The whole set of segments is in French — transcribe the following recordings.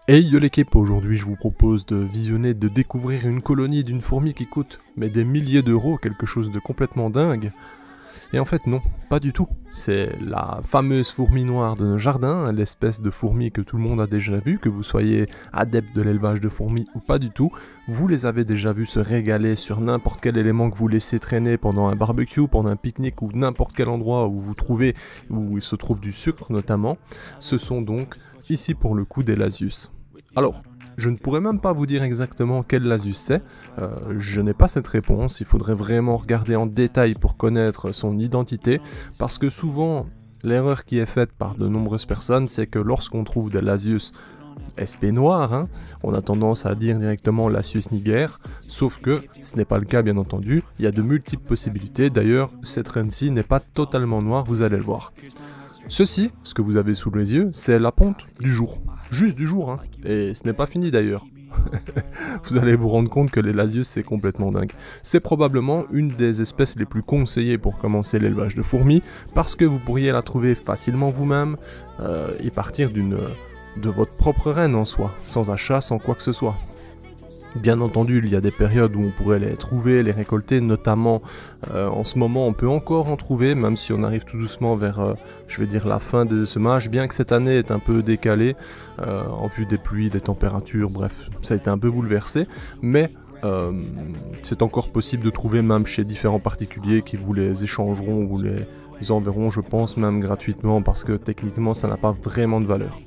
Hey yo l'équipe, aujourd'hui je vous propose de visionner, de découvrir une colonie d'une fourmi qui coûte mais des milliers d'euros, quelque chose de complètement dingue. Et en fait non, pas du tout. C'est la fameuse fourmi noire de nos jardins, l'espèce de fourmi que tout le monde a déjà vue, que vous soyez adepte de l'élevage de fourmis ou pas du tout. Vous les avez déjà vues se régaler sur n'importe quel élément que vous laissez traîner pendant un barbecue, pendant un pique-nique ou n'importe quel endroit où vous trouvez, où il se trouve du sucre notamment. Ce sont donc, ici pour le coup, des Lasius. Alors, je ne pourrais même pas vous dire exactement quel Lasius c'est, je n'ai pas cette réponse, il faudrait vraiment regarder en détail pour connaître son identité, parce que souvent, l'erreur qui est faite par de nombreuses personnes, c'est que lorsqu'on trouve des Lasius SP noirs, on a tendance à dire directement Lasius niger, sauf que ce n'est pas le cas bien entendu, il y a de multiples possibilités, d'ailleurs cette reine-ci n'est pas totalement noire, vous allez le voir. Ceci, ce que vous avez sous les yeux, c'est la ponte du jour. Juste du jour, et ce n'est pas fini d'ailleurs. Vous allez vous rendre compte que les Lasius c'est complètement dingue. C'est probablement une des espèces les plus conseillées pour commencer l'élevage de fourmis, parce que vous pourriez la trouver facilement vous-même, et partir de votre propre reine en soi, sans achat, sans quoi que ce soit. Bien entendu, il y a des périodes où on pourrait les trouver, les récolter, notamment en ce moment on peut encore en trouver, même si on arrive tout doucement vers, je vais dire, la fin des semages, bien que cette année est un peu décalée, en vue des pluies, des températures, bref, ça a été un peu bouleversé, mais c'est encore possible de trouver même chez différents particuliers qui vous les échangeront ou les enverront, je pense, même gratuitement, parce que techniquement ça n'a pas vraiment de valeur.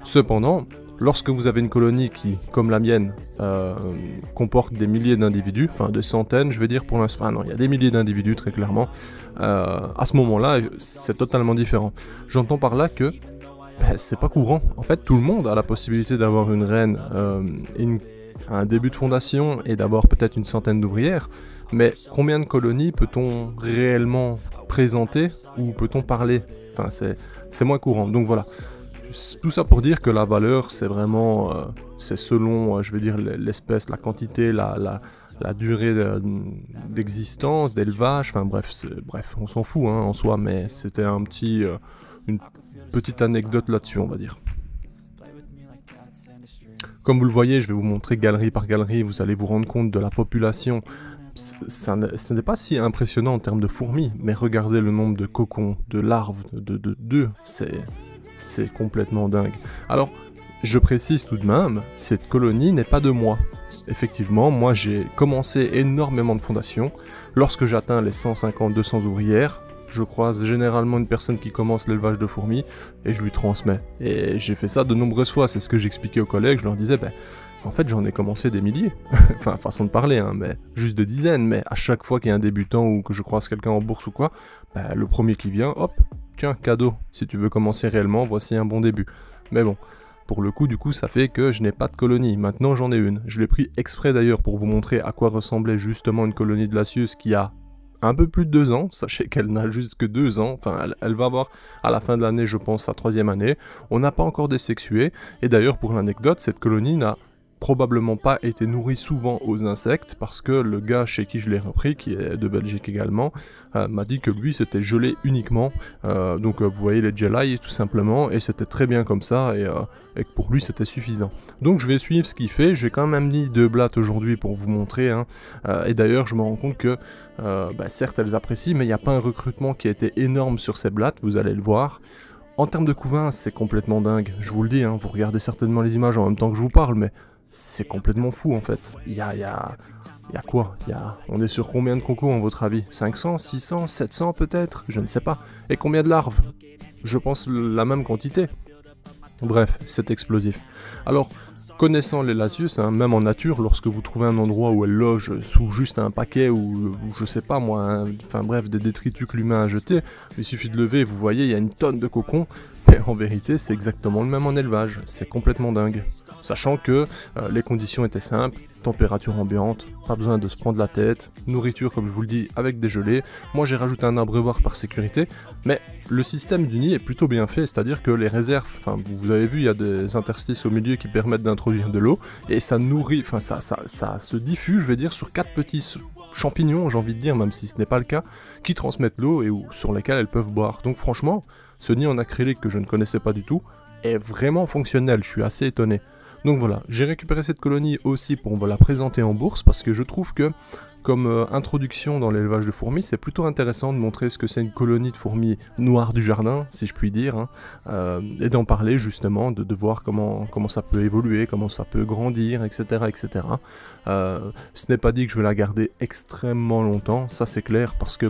Cependant, lorsque vous avez une colonie qui, comme la mienne, comporte des milliers d'individus, enfin des centaines, je vais dire pour l'instant, non, il y a des milliers d'individus très clairement, à ce moment-là, c'est totalement différent. J'entends par là que c'est pas courant. En fait, tout le monde a la possibilité d'avoir une reine, un début de fondation et d'avoir peut-être une centaine d'ouvrières, mais combien de colonies peut-on réellement présenter ou peut-on parler? Enfin, c'est moins courant, donc voilà. Tout ça pour dire que la valeur, c'est vraiment, c'est selon, je veux dire, l'espèce, la quantité, la durée d'existence, d'élevage, enfin bref, on s'en fout en soi, mais c'était une petite anecdote là-dessus, on va dire. Comme vous le voyez, je vais vous montrer galerie par galerie, vous allez vous rendre compte de la population. Ce n'est pas si impressionnant en termes de fourmis, mais regardez le nombre de cocons, de larves, d'œufs, c'est complètement dingue. Alors, je précise tout de même, cette colonie n'est pas de moi. Effectivement, moi j'ai commencé énormément de fondations. Lorsque j'atteins les 150-200 ouvrières, je croise généralement une personne qui commence l'élevage de fourmis et je lui transmets. Et j'ai fait ça de nombreuses fois, c'est ce que j'expliquais aux collègues, je leur disais, en fait j'en ai commencé des milliers. Enfin, façon de parler, mais juste de dizaines, mais à chaque fois qu'il y a un débutant ou que je croise quelqu'un en bourse ou quoi, le premier qui vient, hop, tiens, cadeau, si tu veux commencer réellement, voici un bon début. Mais bon, pour le coup, du coup, ça fait que je n'ai pas de colonie. Maintenant, j'en ai une. Je l'ai pris exprès d'ailleurs pour vous montrer à quoi ressemblait justement une colonie de Lasius qui a un peu plus de 2 ans. Sachez qu'elle n'a juste que 2 ans. Enfin, elle va avoir à la fin de l'année, je pense, sa 3e année. On n'a pas encore désexué. Et d'ailleurs, pour l'anecdote, cette colonie n'a probablement pas été nourri souvent aux insectes parce que le gars chez qui je l'ai repris, qui est de Belgique également, m'a dit que lui c'était gelé uniquement, donc vous voyez les gelai tout simplement, et c'était très bien comme ça, et que pour lui c'était suffisant. Donc je vais suivre ce qu'il fait, j'ai quand même mis 2 blattes aujourd'hui pour vous montrer, et d'ailleurs je me rends compte que certes elles apprécient, mais il n'y a pas un recrutement qui a été énorme sur ces blattes, vous allez le voir. En termes de couvain, c'est complètement dingue, je vous le dis, vous regardez certainement les images en même temps que je vous parle, mais c'est complètement fou en fait. Il y a quoi? On est sur combien de cocos en votre avis? 500, 600, 700 peut-être? Je ne sais pas. Et combien de larves? Je pense la même quantité. Bref, c'est explosif. Alors, connaissant les Lasius, même en nature, lorsque vous trouvez un endroit où elles logent sous juste un paquet ou je sais pas moi, enfin bref, des détritus que l'humain a jetés, il suffit de lever, vous voyez, il y a une tonne de cocons. Mais en vérité, c'est exactement le même en élevage, c'est complètement dingue. Sachant que les conditions étaient simples, température ambiante, pas besoin de se prendre la tête, nourriture comme je vous le dis avec des gelées. Moi j'ai rajouté un abreuvoir par sécurité, mais le système du nid est plutôt bien fait, c'est-à-dire que les réserves, enfin vous avez vu, il y a des interstices au milieu qui permettent d'introduire de l'eau, et ça nourrit, enfin ça se diffuse, je vais dire, sur 4 petits champignons, j'ai envie de dire, même si ce n'est pas le cas, qui transmettent l'eau et sur lesquels elles peuvent boire. Donc franchement, ce nid en acrylique que je ne connaissais pas du tout est vraiment fonctionnel, je suis assez étonné. Donc voilà, j'ai récupéré cette colonie aussi pour la présenter en bourse parce que je trouve que comme introduction dans l'élevage de fourmis, c'est plutôt intéressant de montrer ce que c'est une colonie de fourmis noires du jardin, si je puis dire, hein, et d'en parler justement, de voir comment ça peut évoluer, comment ça peut grandir, etc. etc. Ce n'est pas dit que je vais la garder extrêmement longtemps, ça c'est clair, parce que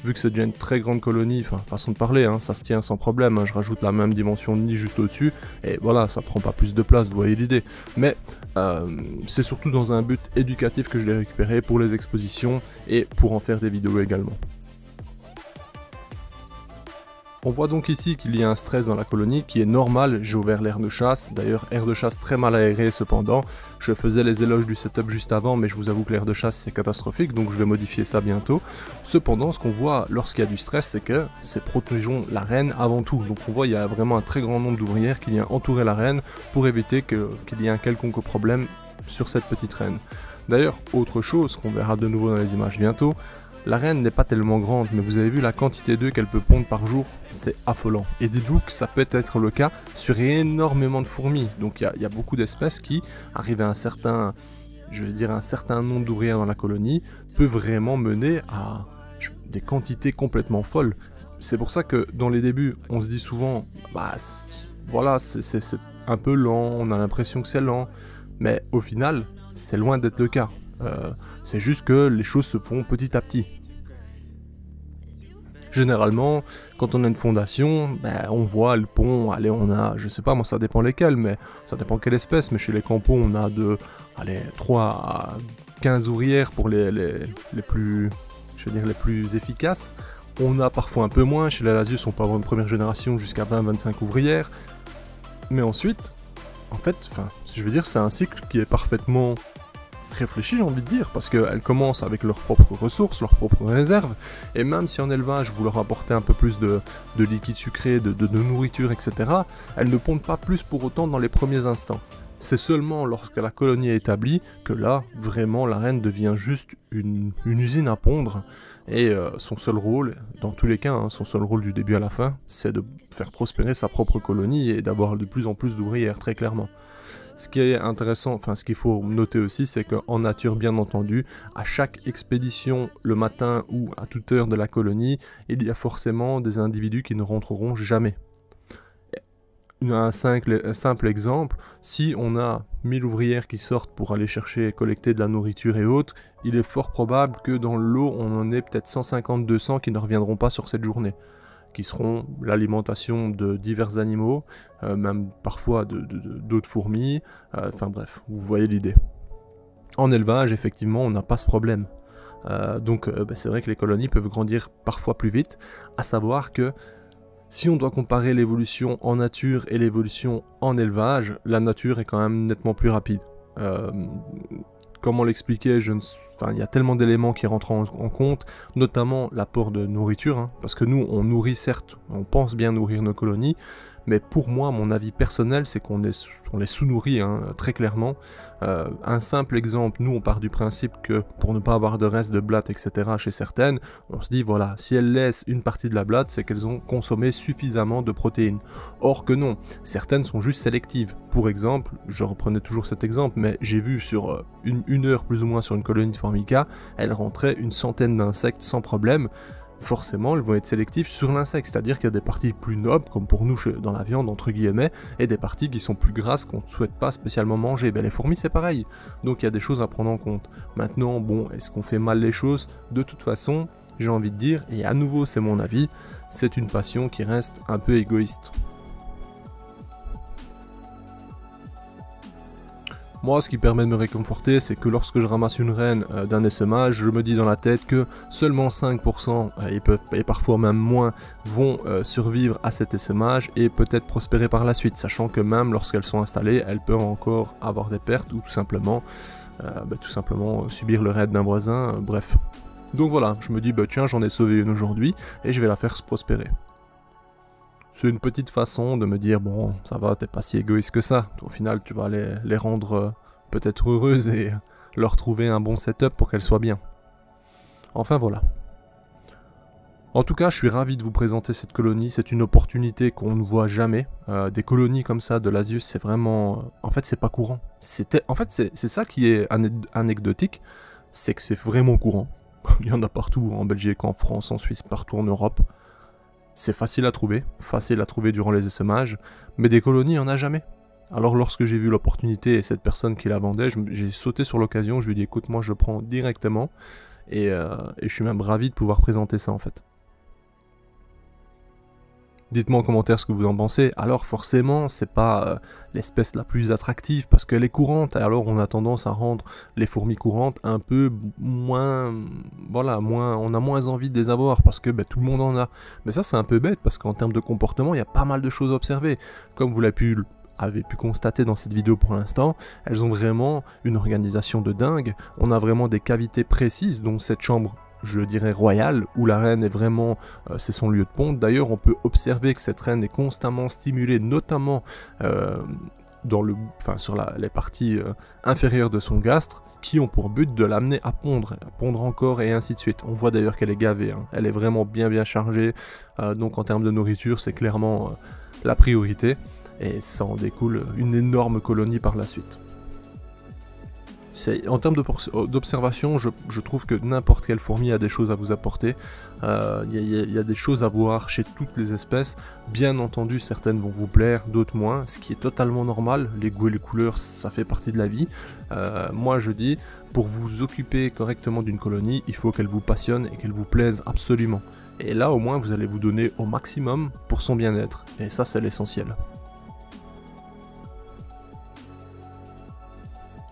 vu que c'est déjà une très grande colonie, enfin façon de parler, hein, ça se tient sans problème, hein, je rajoute la même dimension de nid juste au-dessus, et voilà, ça prend pas plus de place, vous voyez l'idée. Mais c'est surtout dans un but éducatif que je l'ai récupéré pour les expositions et pour en faire des vidéos également. On voit donc ici qu'il y a un stress dans la colonie qui est normal, j'ai ouvert l'air de chasse, d'ailleurs air de chasse très mal aéré cependant, je faisais les éloges du setup juste avant mais je vous avoue que l'air de chasse c'est catastrophique donc je vais modifier ça bientôt. Cependant ce qu'on voit lorsqu'il y a du stress c'est que c'est protégeons la reine avant tout, donc on voit il y a vraiment un très grand nombre d'ouvrières qui viennent entourer la reine pour éviter qu'il y ait un quelconque problème sur cette petite reine. D'ailleurs autre chose qu'on verra de nouveau dans les images bientôt, la reine n'est pas tellement grande, mais vous avez vu la quantité d'œufs qu'elle peut pondre par jour, c'est affolant. Et dites-vous que ça peut être le cas sur énormément de fourmis. Donc il y a beaucoup d'espèces qui, arrivent à un certain, je vais dire un certain nombre d'ouvrières dans la colonie, peut vraiment mener à des quantités complètement folles. C'est pour ça que dans les débuts, on se dit souvent, voilà, c'est un peu lent, on a l'impression que c'est lent, mais au final, c'est loin d'être le cas. C'est juste que les choses se font petit à petit. Généralement, quand on a une fondation, on voit le pont, allez on a, je sais pas moi ça dépend lesquels, mais ça dépend quelle espèce, mais chez les campos on a de 3 à 15 ouvrières pour les plus, je veux dire les plus efficaces. On a parfois un peu moins, chez les Lasius on peut avoir une première génération jusqu'à 20-25 ouvrières. Mais ensuite, en fait, je veux dire c'est un cycle qui est parfaitement réfléchi, j'ai envie de dire, parce qu'elles commencent avec leurs propres ressources, leurs propres réserves, et même si en élevage vous leur apportez un peu plus de liquide sucré, de nourriture, etc., elles ne pondent pas plus pour autant dans les premiers instants. C'est seulement lorsque la colonie est établie que là, vraiment, la reine devient juste une usine à pondre, et son seul rôle, dans tous les cas, hein, son seul rôle du début à la fin, c'est de faire prospérer sa propre colonie et d'avoir de plus en plus d'ouvrières, très clairement. Ce qui est intéressant, ce qu'il faut noter aussi, c'est qu'en nature, bien entendu, à chaque expédition, le matin ou à toute heure de la colonie, il y a forcément des individus qui ne rentreront jamais. Un simple exemple, si on a 1000 ouvrières qui sortent pour aller chercher et collecter de la nourriture et autres, il est fort probable que dans le lot, on en ait peut-être 150-200 qui ne reviendront pas sur cette journée, qui seront l'alimentation de divers animaux, même parfois d'autres fourmis, bref, vous voyez l'idée. En élevage, effectivement, on n'a pas ce problème. Donc c'est vrai que les colonies peuvent grandir parfois plus vite, à savoir que si on doit comparer l'évolution en nature et l'évolution en élevage, la nature est quand même nettement plus rapide. Comment l'expliquer, il y a tellement d'éléments qui rentrent en compte, notamment l'apport de nourriture, hein, parce que nous, on nourrit certes, on pense bien nourrir nos colonies, mais pour moi, mon avis personnel, c'est qu'on les sous-nourrit, hein, très clairement. Un simple exemple, nous, on part du principe que pour ne pas avoir de reste de blattes, etc., chez certaines, on se dit, voilà, si elles laissent une partie de la blatte, c'est qu'elles ont consommé suffisamment de protéines. Or que non, certaines sont juste sélectives. Pour exemple, je reprenais toujours cet exemple, mais j'ai vu sur une heure plus ou moins sur une colonie de Formica, elle rentrait une centaine d'insectes sans problème. Forcément, elles vont être sélectives sur l'insecte, c'est-à-dire qu'il y a des parties plus nobles, comme pour nous dans la viande, entre guillemets, et des parties qui sont plus grasses qu'on ne souhaite pas spécialement manger. Les fourmis, c'est pareil, donc il y a des choses à prendre en compte. Maintenant, bon, est-ce qu'on fait mal les choses? De toute façon, j'ai envie de dire, et à nouveau, c'est mon avis, c'est une passion qui reste un peu égoïste. Moi, ce qui permet de me réconforter, c'est que lorsque je ramasse une reine d'un essaimage, je me dis dans la tête que seulement 5%, et parfois même moins, vont survivre à cet essaimage et peut-être prospérer par la suite, sachant que même lorsqu'elles sont installées, elles peuvent encore avoir des pertes ou tout simplement subir le raid d'un voisin, bref. Donc voilà, je me dis, bah tiens, j'en ai sauvé une aujourd'hui et je vais la faire prospérer. C'est une petite façon de me dire, bon, ça va, t'es pas si égoïste que ça. Au final, tu vas les rendre peut-être heureuses et leur trouver un bon setup pour qu'elles soient bien. Enfin voilà. En tout cas, je suis ravi de vous présenter cette colonie. C'est une opportunité qu'on ne voit jamais. Des colonies comme ça de l'Asius, c'est vraiment... En fait, c'est pas courant. En fait, c'est ça qui est anecdotique, c'est que c'est vraiment courant. Il y en a partout, en Belgique, en France, en Suisse, partout en Europe. C'est facile à trouver durant les essaimages, mais des colonies, il n'y en a jamais. Alors lorsque j'ai vu l'opportunité et cette personne qui la vendait, j'ai sauté sur l'occasion, je lui ai dit écoute, moi je prends directement, et je suis même ravi de pouvoir présenter ça en fait. Dites-moi en commentaire ce que vous en pensez. Alors forcément, c'est pas l'espèce la plus attractive parce qu'elle est courante. Alors on a tendance à rendre les fourmis courantes un peu moins... Voilà, on a moins envie de les avoir parce que tout le monde en a. Mais ça c'est un peu bête parce qu'en termes de comportement, il y a pas mal de choses à observer. Comme vous avez pu constater dans cette vidéo pour l'instant, elles ont vraiment une organisation de dingue. On a vraiment des cavités précises, dont cette chambre, je dirais royale, où la reine est vraiment, c'est son lieu de ponte. D'ailleurs, on peut observer que cette reine est constamment stimulée, notamment sur les parties inférieures de son gastre, qui ont pour but de l'amener à pondre encore et ainsi de suite. On voit d'ailleurs qu'elle est gavée, hein. Elle est vraiment bien chargée, donc en termes de nourriture, c'est clairement la priorité, et ça en découle une énorme colonie par la suite. En termes d'observation, je trouve que n'importe quelle fourmi a des choses à vous apporter. Il y a des choses à voir chez toutes les espèces. Bien entendu, certaines vont vous plaire, d'autres moins, ce qui est totalement normal. Les goûts et les couleurs, ça fait partie de la vie. Moi, je dis, pour vous occuper correctement d'une colonie, il faut qu'elle vous passionne et qu'elle vous plaise absolument. Et là, au moins, vous allez vous donner au maximum pour son bien-être. Et ça, c'est l'essentiel.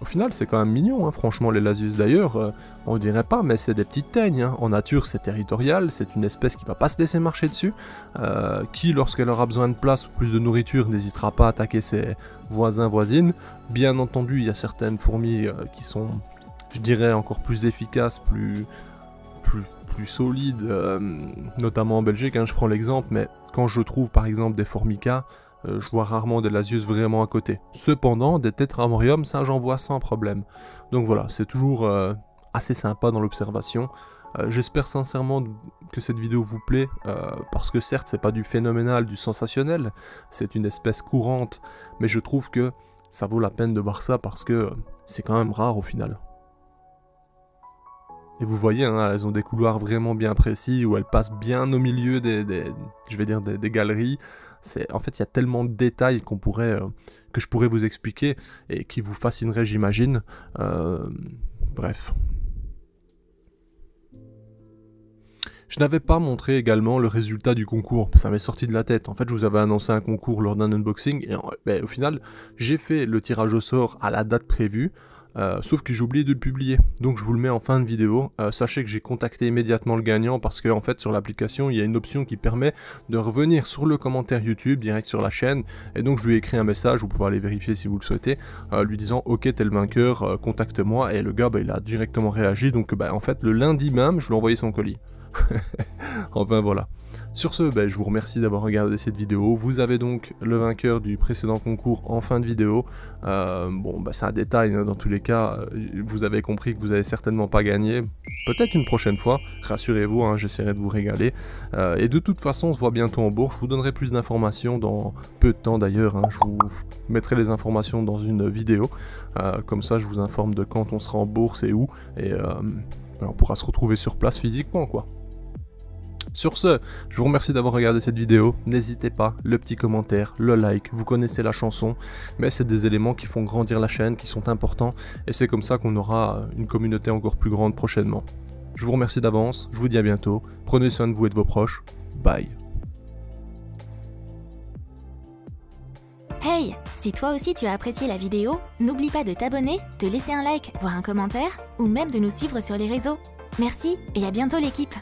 Au final, c'est quand même mignon, hein, franchement, les Lasius. D'ailleurs, on dirait pas, mais c'est des petites teignes. Hein. En nature, c'est territorial, c'est une espèce qui va pas se laisser marcher dessus, qui, lorsqu'elle aura besoin de place ou plus de nourriture, n'hésitera pas à attaquer ses voisins, voisines. Bien entendu, il y a certaines fourmis qui sont, je dirais, encore plus efficaces, plus solides, notamment en Belgique, hein, je prends l'exemple, mais quand je trouve par exemple des Formica, je vois rarement des Lasius vraiment à côté. Cependant, des Tetramorium, ça j'en vois sans problème. Donc voilà, c'est toujours assez sympa dans l'observation. J'espère sincèrement que cette vidéo vous plaît, parce que certes, c'est pas du phénoménal, du sensationnel, c'est une espèce courante, mais je trouve que ça vaut la peine de voir ça parce que c'est quand même rare au final. Et vous voyez, hein, elles ont des couloirs vraiment bien précis, où elles passent bien au milieu des galeries. En fait, il y a tellement de détails que je pourrais vous expliquer, et qui vous fascineraient, j'imagine. Bref. Je n'avais pas montré également le résultat du concours, ça m'est sorti de la tête. En fait, je vous avais annoncé un concours lors d'un unboxing, et au final, j'ai fait le tirage au sort à la date prévue. Sauf que j'ai oublié de le publier, donc je vous le mets en fin de vidéo. Sachez que j'ai contacté immédiatement le gagnant parce que en fait sur l'application il y a une option qui permet de revenir sur le commentaire YouTube direct sur la chaîne, et donc je lui ai écrit un message, vous pouvez aller vérifier si vous le souhaitez, lui disant ok t'es le vainqueur, contacte-moi, et le gars il a directement réagi, donc en fait le lundi même je lui ai envoyé son colis. Enfin voilà. Sur ce, je vous remercie d'avoir regardé cette vidéo. Vous avez donc le vainqueur du précédent concours en fin de vidéo. C'est un détail, hein, dans tous les cas, vous avez compris que vous n'avez certainement pas gagné. Peut-être une prochaine fois, rassurez-vous, hein, j'essaierai de vous régaler. Et de toute façon, on se voit bientôt en bourse. Je vous donnerai plus d'informations dans peu de temps d'ailleurs. Hein. Je vous mettrai les informations dans une vidéo. Comme ça, je vous informe de quand on sera en bourse et où. Et on pourra se retrouver sur place physiquement, quoi. Sur ce, je vous remercie d'avoir regardé cette vidéo, n'hésitez pas, le petit commentaire, le like, vous connaissez la chanson, mais c'est des éléments qui font grandir la chaîne, qui sont importants, et c'est comme ça qu'on aura une communauté encore plus grande prochainement. Je vous remercie d'avance, je vous dis à bientôt, prenez soin de vous et de vos proches, bye. Hey, Si toi aussi tu as apprécié la vidéo, n'oublie pas de t'abonner, de laisser un like, voire un commentaire, ou même de nous suivre sur les réseaux. Merci et à bientôt l'équipe!